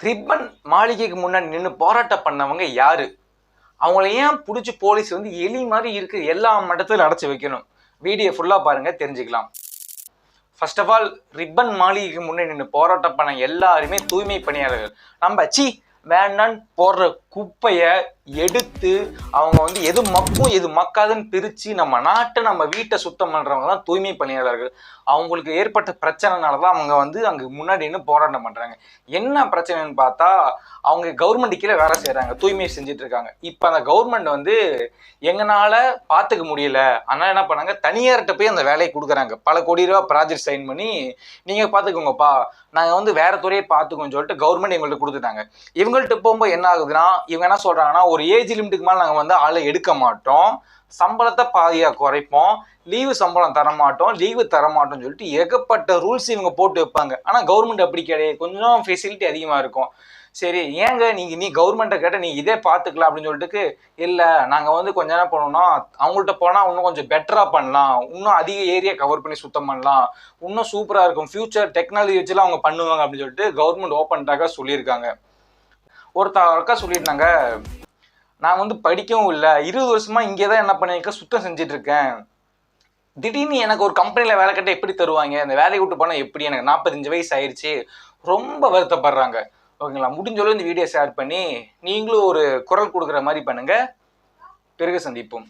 Ribbon மாளிகைக்கு முன்னாடி நின்று போராட்டம் பண்ணவங்க யாரு? அவங்கள ஏன் பிடிச்சி போலீஸ் வந்து எலி மாதிரி இருக்கு எல்லா மட்டத்திலும் அடைச்சி வைக்கணும்? வீடியோ ஃபுல்லாக பாருங்க, தெரிஞ்சுக்கலாம். ஃபர்ஸ்ட் ஆஃப் ஆல், ரிப்பன் மாளிகைக்கு முன்னாடி நின்று போராட்டம் பண்ண எல்லாருமே தூய்மை பணியாளர்கள். நம்ம வேண்டான்னு போடுற குப்பையை எடுத்து அவங்க வந்து எது மக்கும் எது மக்காதுன்னு பிரித்து நம்ம நாட்டை நம்ம வீட்டை சுத்தம் பண்ணுறவங்க தான் தூய்மை பணியாளர்கள். அவங்களுக்கு ஏற்பட்ட பிரச்சனைனால தான் அவங்க வந்து அங்கே முன்னாடி நின்று போராட்டம் பண்ணுறாங்க. என்ன பிரச்சனைன்னு பார்த்தா, அவங்க கவர்மெண்ட் கீழே வேலை செய்கிறாங்க, தூய்மை செஞ்சுட்டு இருக்காங்க. இப்போ அந்த கவர்மெண்ட் வந்து எங்களால் பார்த்துக்க முடியல, அதனால் என்ன பண்ணாங்க, தனியார்கிட்ட போய் அந்த வேலையை கொடுக்குறாங்க. பல கோடி ரூபா ப்ராஜெக்ட் சைன் பண்ணி நீங்கள் பார்த்துக்கோங்கப்பா, நாங்கள் வந்து வேற துறையை பார்த்துக்கோன்னு சொல்லிட்டு கவர்மெண்ட் எங்கள்கிட்ட கொடுத்துட்டாங்க. இவங்கள்ட்ட போகும்போது என்ன ஆகுதுன்னா, இவங்க என்ன சொல்கிறாங்கன்னா, ஒரு ஏஜ் லிமிட்டுக்கு மேலே நாங்கள் வந்து ஆளை எடுக்க மாட்டோம், சம்பளத்தை பாதியாக குறைப்போம், லீவு சம்பளம் தரமாட்டோம், லீவு தரமாட்டோம்னு சொல்லிட்டு ஏகப்பட்ட ரூல்ஸ் இவங்க போட்டு வைப்பாங்க. ஆனால் கவர்மெண்ட் அப்படி கிடையாது, கொஞ்சம் ஃபெசிலிட்டி அதிகமாக இருக்கும். சரி, ஏங்க நீ கவர்மெண்ட்டை கேட்டால் நீ இதே பார்த்துக்கலாம் அப்படின்னு சொல்லிட்டு, இல்லை நாங்கள் வந்து கொஞ்சம் என்ன பண்ணோம்னா, அவங்கள்ட்ட போனால் இன்னும் கொஞ்சம் பெட்டராக பண்ணலாம், இன்னும் அதிக ஏரியா கவர் பண்ணி சுத்தம் பண்ணலாம், இன்னும் சூப்பராக இருக்கும், ஃபியூச்சர் டெக்னாலஜி வச்சுலாம் அவங்க பண்ணுவாங்க அப்படின்னு சொல்லிட்டு கவர்மெண்ட் ஓப்பன்டாக சொல்லியிருக்காங்க. ஒருத்தருக்கா சொல்லியிருந்தாங்க, நான் வந்து படிக்கவும் இல்லை, 20 வருஷமா இங்கே தான் என்ன பண்ணியிருக்கேன், சுத்தம் செஞ்சுட்டு இருக்கேன், திடீர்னு எனக்கு ஒரு கம்பெனியில் வேலை கட்ட எப்படி தருவாங்க, அந்த வேலையை விட்டு போனால் எப்படி, எனக்கு 45 வயசு ஆயிடுச்சு, ரொம்ப வருத்தப்படுறாங்க. ஓகேங்களா? முடிஞ்சளவு இந்த வீடியோ ஷேர் பண்ணி நீங்களும் ஒரு குரல் கொடுக்குற மாதிரி பண்ணுங்க. பிறகு சந்திப்போம்.